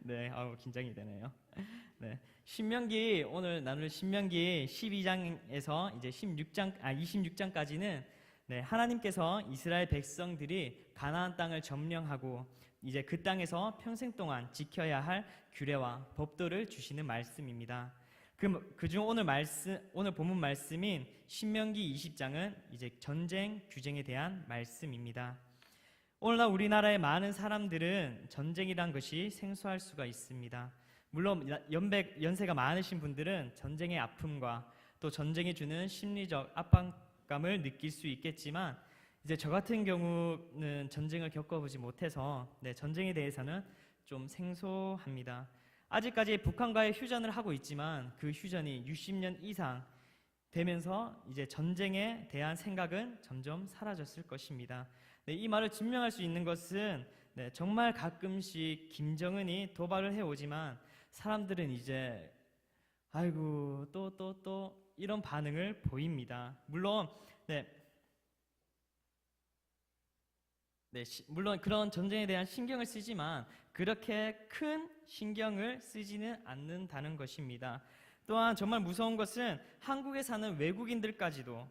네, 긴장이 되네요. 네, 신명기 오늘 나눌 신명기 12장에서 이제 26장까지는 네, 하나님께서 이스라엘 백성들이 가나안 땅을 점령하고 이제 그 땅에서 평생 동안 지켜야 할 규례와 법도를 주시는 말씀입니다. 그중 오늘 본문 말씀인 신명기 20장은 이제 전쟁 규정에 대한 말씀입니다. 오늘날 우리나라의 많은 사람들은 전쟁이란 것이 생소할 수가 있습니다. 물론 연세가 많으신 분들은 전쟁의 아픔과 또 전쟁이 주는 심리적 압박감을 느낄 수 있겠지만 이제 저 같은 경우는 전쟁을 겪어보지 못해서 전쟁에 대해서는 좀 생소합니다. 아직까지 북한과의 휴전을 하고 있지만 그 휴전이 60년 이상 되면서 이제 전쟁에 대한 생각은 점점 사라졌을 것입니다. 이 말을 증명할 수 있는 것은 정말 가끔씩 김정은이 도발을 해오지만 사람들은 이제 아이고 또 이런 반응을 보입니다. 물론 물론 그런 전쟁에 대한 신경을 쓰지만 그렇게 큰 신경을 쓰지는 않는다는 것입니다. 또한 정말 무서운 것은 한국에 사는 외국인들까지도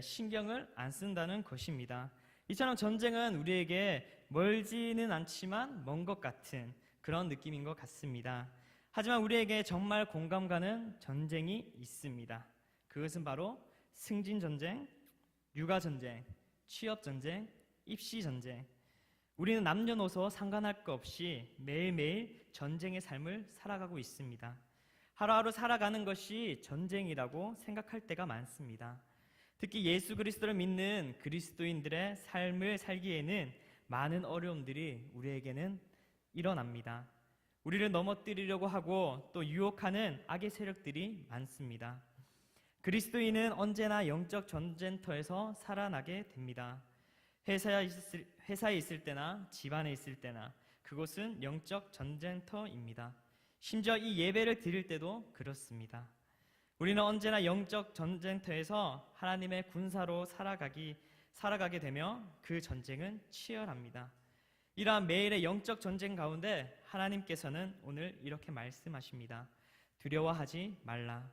신경을 안 쓴다는 것입니다. 이처럼 전쟁은 우리에게 멀지는 않지만 먼 것 같은 그런 느낌인 것 같습니다. 하지만 우리에게 정말 공감 가는 전쟁이 있습니다. 그것은 바로 승진전쟁, 육아전쟁, 취업전쟁, 입시전쟁. 우리는 남녀노소 상관할 것 없이 매일매일 전쟁의 삶을 살아가고 있습니다. 하루하루 살아가는 것이 전쟁이라고 생각할 때가 많습니다. 특히 예수 그리스도를 믿는 그리스도인들의 삶을 살기에는 많은 어려움들이 우리에게는 일어납니다. 우리를 넘어뜨리려고 하고 또 유혹하는 악의 세력들이 많습니다. 그리스도인은 언제나 영적 전쟁터에서 살아나게 됩니다. 회사에 있을 때나 집안에 있을 때나 그곳은 영적 전쟁터입니다. 심지어 이 예배를 드릴 때도 그렇습니다. 우리는 언제나 영적 전쟁터에서 하나님의 군사로 살아가게 되며 그 전쟁은 치열합니다. 이러한 매일의 영적 전쟁 가운데 하나님께서는 오늘 이렇게 말씀하십니다. 두려워하지 말라.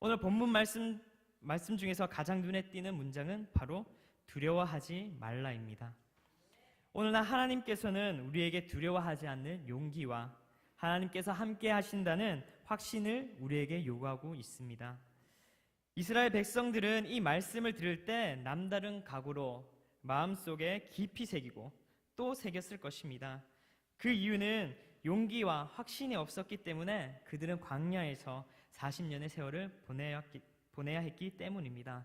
오늘 본문 말씀 중에서 가장 눈에 띄는 문장은 바로 두려워하지 말라입니다. 오늘날 하나님께서는 우리에게 두려워하지 않는 용기와 하나님께서 함께 하신다는 확신을 우리에게 요구하고 있습니다. 이스라엘 백성들은 이 말씀을 들을 때 남다른 각오로 마음속에 깊이 새기고 또 새겼을 것입니다. 그 이유는 용기와 확신이 없었기 때문에 그들은 광야에서 40년의 세월을 보내야 했기 때문입니다.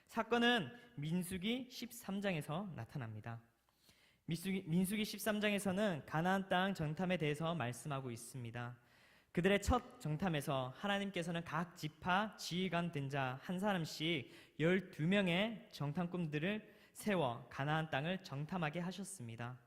사건은 민수기 13장에서 나타납니다. 민수기 13장에서는 가나안 땅 정탐에 대해서 말씀하고 있습니다. 그들의 첫 정탐에서 하나님께서는 각 지파 지휘관 된 자 한 사람씩 12명의 정탐꾼들을 세워 가나안 땅을 정탐하게 하셨습니다.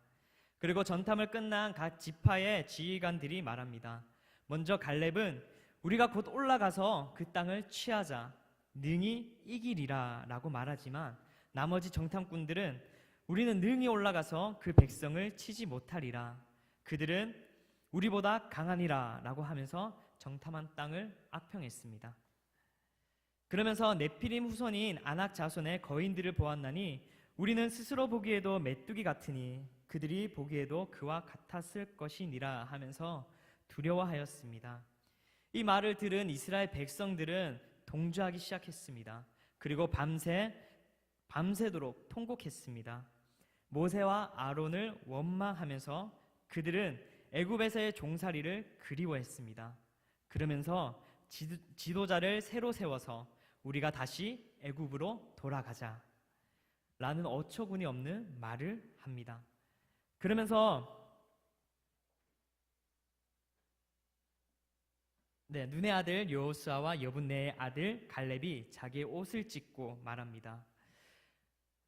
그리고 정탐을 끝난 각 지파의 지휘관들이 말합니다. 먼저 갈렙은 우리가 곧 올라가서 그 땅을 취하자, 능히 이기리라 라고 말하지만 나머지 정탐꾼들은 우리는 능히 올라가서 그 백성을 치지 못하리라. 그들은 우리보다 강하니라 라고 하면서 정탐한 땅을 악평했습니다. 그러면서 네피림 후손인 아낙 자손의 거인들을 보았나니 우리는 스스로 보기에도 메뚜기 같으니 그들이 보기에도 그와 같았을 것이니라 하면서 두려워하였습니다. 이 말을 들은 이스라엘 백성들은 동조하기 시작했습니다. 그리고 밤새도록 통곡했습니다. 모세와 아론을 원망하면서 그들은 애굽에서의 종살이를 그리워했습니다. 그러면서 지도자를 새로 세워서 우리가 다시 애굽으로 돌아가자 라는 어처구니 없는 말을 합니다. 그러면서 눈의 아들 여호수아와 여분네의 아들 갈렙이 자기의 옷을 찢고 말합니다.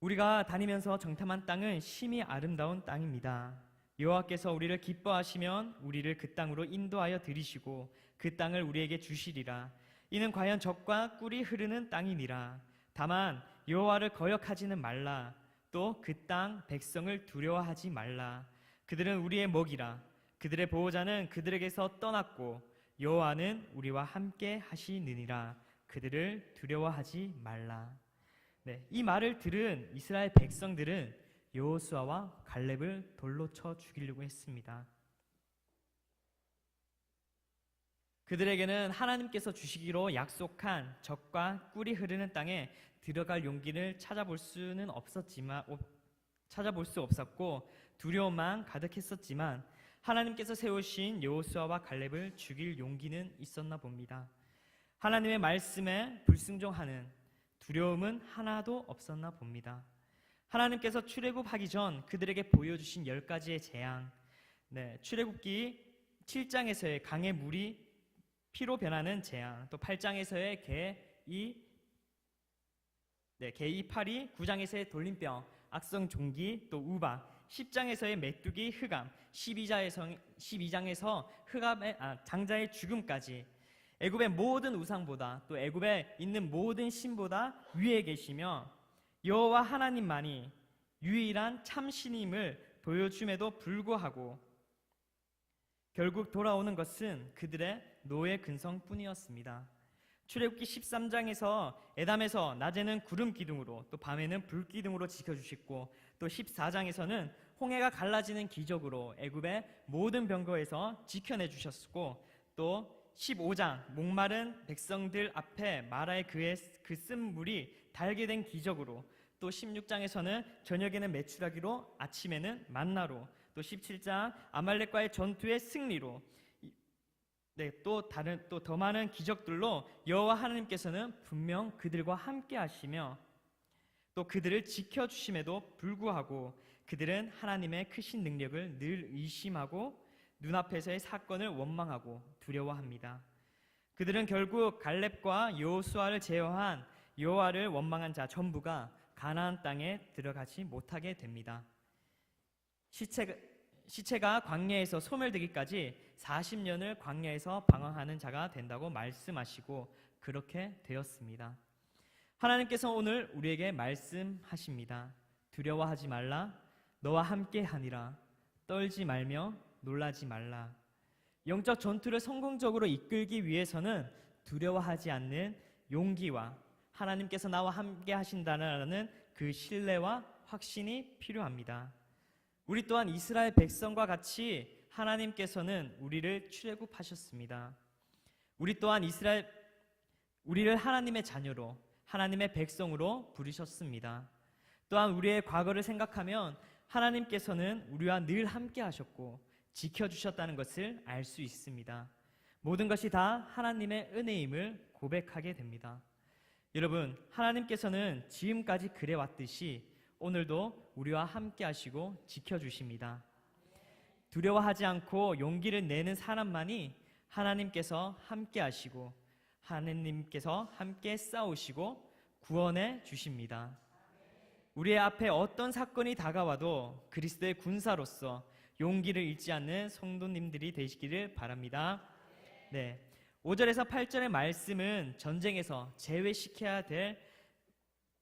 우리가 다니면서 정탐한 땅은 심히 아름다운 땅입니다. 여호와께서 우리를 기뻐하시면 우리를 그 땅으로 인도하여 들이시고 그 땅을 우리에게 주시리라. 이는 과연 젖과 꿀이 흐르는 땅이니라. 다만 여호와를 거역하지는 말라. 또 그 땅 백성을 두려워하지 말라. 그들은 우리의 먹이라. 그들의 보호자는 그들에게서 떠났고 여호와는 우리와 함께 하시느니라. 그들을 두려워하지 말라. 네, 이 말을 들은 이스라엘 백성들은 여호수아와 갈렙을 돌로 쳐 죽이려고 했습니다. 그들에게는 하나님께서 주시기로 약속한 젖과 꿀이 흐르는 땅에 들어갈 용기를 찾아볼 수 없었고 두려움만 가득했었지만 하나님께서 세우신 여호수아와 갈렙을 죽일 용기는 있었나 봅니다. 하나님의 말씀에 불순종하는 두려움은 하나도 없었나 봅니다. 하나님께서 출애굽하기 전 그들에게 보여주신 10가지의 재앙, 출애굽기 7장에서의 강의 물이 피로 변하는 재앙, 또 8장에서의 개 이파리, 9장에서의 돌림병, 악성 종기, 또 우박, 10장에서의 메뚜기, 흑암, 12장에서 장자의 죽음까지 애굽의 모든 우상보다 또 애굽에 있는 모든 신보다 위에 계시며 여호와 하나님만이 유일한 참신임을 보여줌에도 불구하고 결국 돌아오는 것은 그들의 노예 근성뿐이었습니다. 출애굽기 13장에서 에담에서 낮에는 구름 기둥으로 또 밤에는 불 기둥으로 지켜주셨고 또 14장에서는 홍해가 갈라지는 기적으로 애굽의 모든 병거에서 지켜내 주셨고 또 15장 목마른 백성들 앞에 마라의 그 쓴 물이 달게 된 기적으로 또 16장에서는 저녁에는 메추라기로 아침에는 만나로 또 17장 아말렉과의 전투의 승리로 또 더 많은 기적들로 여호와 하나님께서는 분명 그들과 함께 하시며 또 그들을 지켜주심에도 불구하고 그들은 하나님의 크신 능력을 늘 의심하고 눈앞에서의 사건을 원망하고 두려워합니다. 그들은 결국 갈렙과 여호수아를 제어한 여호와를 원망한 자 전부가 가나안 땅에 들어가지 못하게 됩니다. 시체가 광야에서 소멸되기까지 40년을 광야에서 방황하는 자가 된다고 말씀하시고 그렇게 되었습니다. 하나님께서 오늘 우리에게 말씀하십니다. 두려워하지 말라. 너와 함께 하니라. 떨지 말며 놀라지 말라. 영적 전투를 성공적으로 이끌기 위해서는 두려워하지 않는 용기와 하나님께서 나와 함께 하신다는 그 신뢰와 확신이 필요합니다. 우리 또한 이스라엘 백성과 같이 하나님께서는 우리를 출애굽하셨습니다. 우리 또한 우리를 하나님의 자녀로 하나님의 백성으로 부르셨습니다. 또한 우리의 과거를 생각하면 하나님께서는 우리와 늘 함께 하셨고 지켜주셨다는 것을 알 수 있습니다. 모든 것이 다 하나님의 은혜임을 고백하게 됩니다. 여러분, 하나님께서는 지금까지 그래왔듯이 오늘도 우리와 함께 하시고 지켜주십니다. 두려워하지 않고 용기를 내는 사람만이 하나님께서 함께 하시고 하나님께서 함께 싸우시고 구원해 주십니다. 우리의 앞에 어떤 사건이 다가와도 그리스도의 군사로서 용기를 잃지 않는 성도님들이 되시기를 바랍니다. 5절에서 8절의 말씀은 전쟁에서 제외시켜야 될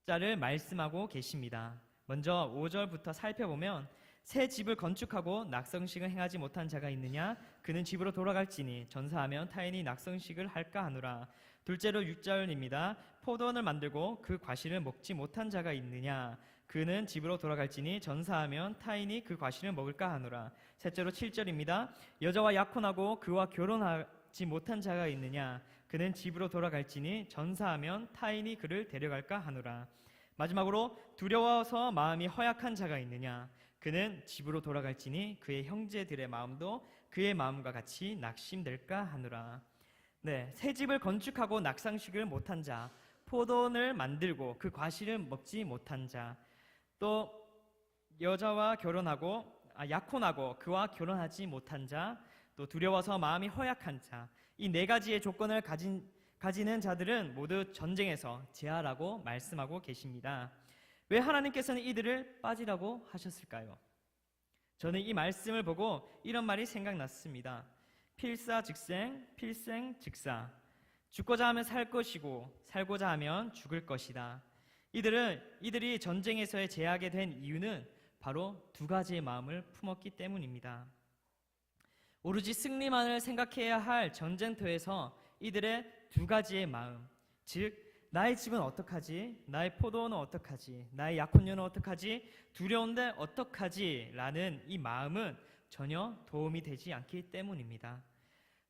자를 말씀하고 계십니다. 먼저 5절부터 살펴보면 새 집을 건축하고 낙성식을 행하지 못한 자가 있느냐? 그는 집으로 돌아갈지니 전사하면 타인이 낙성식을 할까 하노라. 둘째로 6절입니다. 포도원을 만들고 그 과실을 먹지 못한 자가 있느냐? 그는 집으로 돌아갈지니 전사하면 타인이 그 과실을 먹을까 하노라. 셋째로 7절입니다. 여자와 약혼하고 그와 결혼하지 못한 자가 있느냐? 그는 집으로 돌아갈지니 전사하면 타인이 그를 데려갈까 하노라. 마지막으로 두려워서 마음이 허약한 자가 있느냐? 그는 집으로 돌아갈지니 그의 형제들의 마음도 그의 마음과 같이 낙심될까 하노라. 새 집을 건축하고 낙상식을 못한 자, 포도원을 만들고 그 과실을 먹지 못한 자, 또 여자와 약혼하고 그와 결혼하지 못한 자, 또 두려워서 마음이 허약한 자, 이 4가지의 조건을 가지는 자들은 모두 전쟁에서 제하라고 말씀하고 계십니다. 왜 하나님께서는 이들을 빠지라고 하셨을까요? 저는 이 말씀을 보고 이런 말이 생각났습니다. 필사즉생, 필생즉사. 죽고자 하면 살 것이고 살고자 하면 죽을 것이다. 이들이 전쟁에서의 제하게 된 이유는 바로 2가지의 마음을 품었기 때문입니다. 오로지 승리만을 생각해야 할 전쟁터에서 이들의 두 가지의 마음, 즉 나의 집은 어떡하지? 나의 포도원은 어떡하지? 나의 약혼녀는 어떡하지? 두려운데 어떡하지? 라는 이 마음은 전혀 도움이 되지 않기 때문입니다.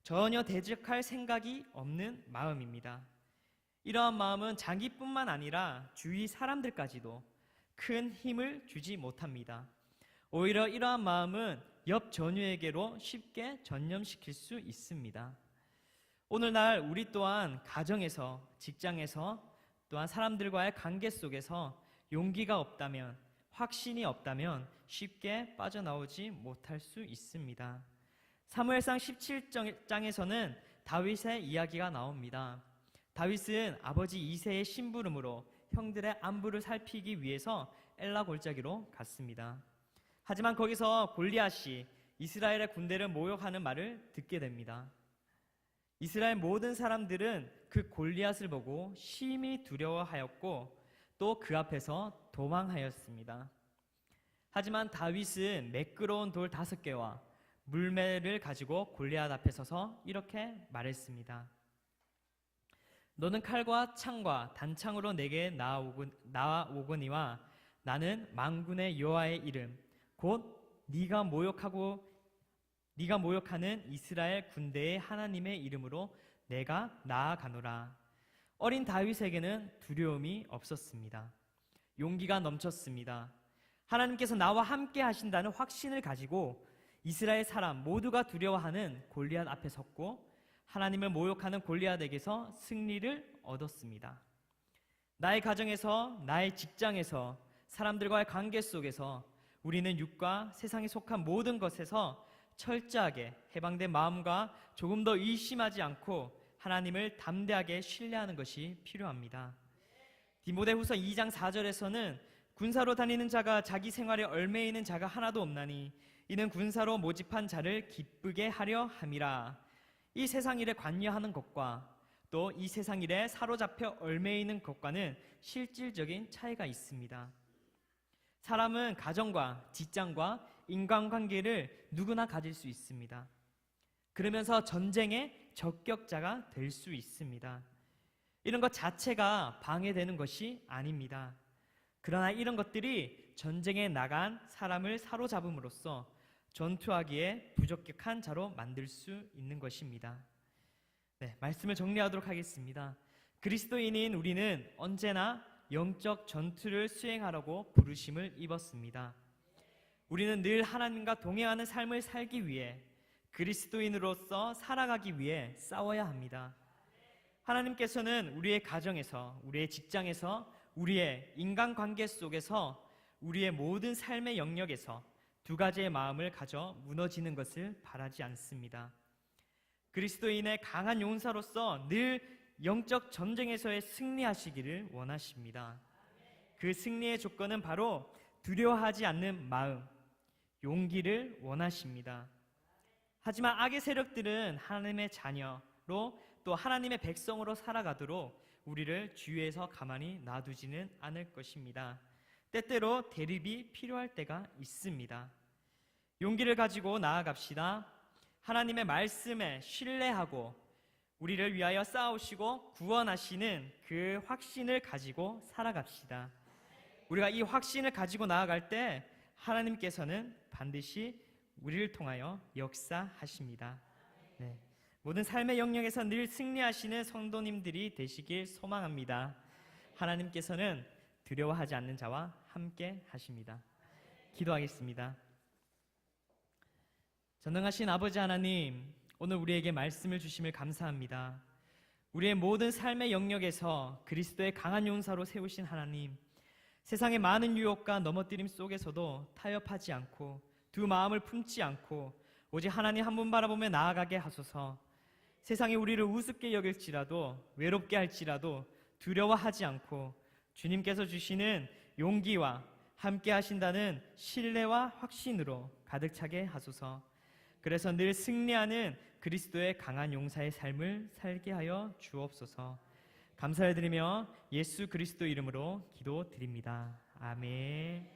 전혀 대적할 생각이 없는 마음입니다. 이러한 마음은 자기뿐만 아니라 주위 사람들까지도 큰 힘을 주지 못합니다. 오히려 이러한 마음은 옆 전우에게로 쉽게 전념시킬 수 있습니다. 오늘날 우리 또한 가정에서, 직장에서, 또한 사람들과의 관계 속에서 용기가 없다면, 확신이 없다면 쉽게 빠져나오지 못할 수 있습니다. 사무엘상 17장에서는 다윗의 이야기가 나옵니다. 다윗은 아버지 이새의 심부름으로 형들의 안부를 살피기 위해서 엘라 골짜기로 갔습니다. 하지만 거기서 골리앗이 이스라엘의 군대를 모욕하는 말을 듣게 됩니다. 이스라엘 모든 사람들은 그 골리앗을 보고 심히 두려워하였고 또 그 앞에서 도망하였습니다. 하지만 다윗은 매끄러운 돌 5개와 물매를 가지고 골리앗 앞에 서서 이렇게 말했습니다. 너는 칼과 창과 단창으로 내게 나아오거니와 나는 만군의 여호와의 이름 곧 네가 모욕하는 이스라엘 군대의 하나님의 이름으로 내가 나아가노라. 어린 다윗에게는 두려움이 없었습니다. 용기가 넘쳤습니다. 하나님께서 나와 함께 하신다는 확신을 가지고 이스라엘 사람 모두가 두려워하는 골리앗 앞에 섰고 하나님을 모욕하는 골리앗에게서 승리를 얻었습니다. 나의 가정에서, 나의 직장에서, 사람들과의 관계 속에서 우리는 육과 세상에 속한 모든 것에서 철저하게 해방된 마음과 조금 더 의심하지 않고 하나님을 담대하게 신뢰하는 것이 필요합니다. 디모데후서 2장 4절에서는 군사로 다니는 자가 자기 생활에 얽매이는 자가 하나도 없나니 이는 군사로 모집한 자를 기쁘게 하려 함이라. 이 세상 일에 관여하는 것과 또 이 세상 일에 사로잡혀 얽매이는 것과는 실질적인 차이가 있습니다. 사람은 가정과 직장과 인간관계를 누구나 가질 수 있습니다. 그러면서 전쟁의 적격자가 될 수 있습니다. 이런 것 자체가 방해되는 것이 아닙니다. 그러나 이런 것들이 전쟁에 나간 사람을 사로잡음으로써 전투하기에 부적격한 자로 만들 수 있는 것입니다. 네, 말씀을 정리하도록 하겠습니다. 그리스도인인 우리는 언제나 영적 전투를 수행하라고 부르심을 입었습니다. 우리는 늘 하나님과 동행하는 삶을 살기 위해 그리스도인으로서 살아가기 위해 싸워야 합니다. 하나님께서는 우리의 가정에서, 우리의 직장에서, 우리의 인간관계 속에서, 우리의 모든 삶의 영역에서 두 가지의 마음을 가져 무너지는 것을 바라지 않습니다. 그리스도인의 강한 용사로서 늘 영적 전쟁에서의 승리하시기를 원하십니다. 그 승리의 조건은 바로 두려워하지 않는 마음, 용기를 원하십니다. 하지만 악의 세력들은 하나님의 자녀로 또 하나님의 백성으로 살아가도록 우리를 주위에서 가만히 놔두지는 않을 것입니다. 때때로 대립이 필요할 때가 있습니다. 용기를 가지고 나아갑시다. 하나님의 말씀에 신뢰하고 우리를 위하여 싸우시고 구원하시는 그 확신을 가지고 살아갑시다. 우리가 이 확신을 가지고 나아갈 때 하나님께서는 반드시 우리를 통하여 역사하십니다. 네. 모든 삶의 영역에서 늘 승리하시는 성도님들이 되시길 소망합니다. 하나님께서는 두려워하지 않는 자와 함께 하십니다. 기도하겠습니다. 전능하신 아버지 하나님, 오늘 우리에게 말씀을 주심을 감사합니다. 우리의 모든 삶의 영역에서 그리스도의 강한 용사로 세우신 하나님, 세상의 많은 유혹과 넘어뜨림 속에서도 타협하지 않고 두 마음을 품지 않고 오직 하나님 한 분 바라보며 나아가게 하소서. 세상이 우리를 우습게 여길지라도 외롭게 할지라도 두려워하지 않고 주님께서 주시는 용기와 함께 하신다는 신뢰와 확신으로 가득 차게 하소서. 그래서 늘 승리하는 그리스도의 강한 용사의 삶을 살게 하여 주옵소서. 감사를 드리며 예수 그리스도 이름으로 기도드립니다. 아멘.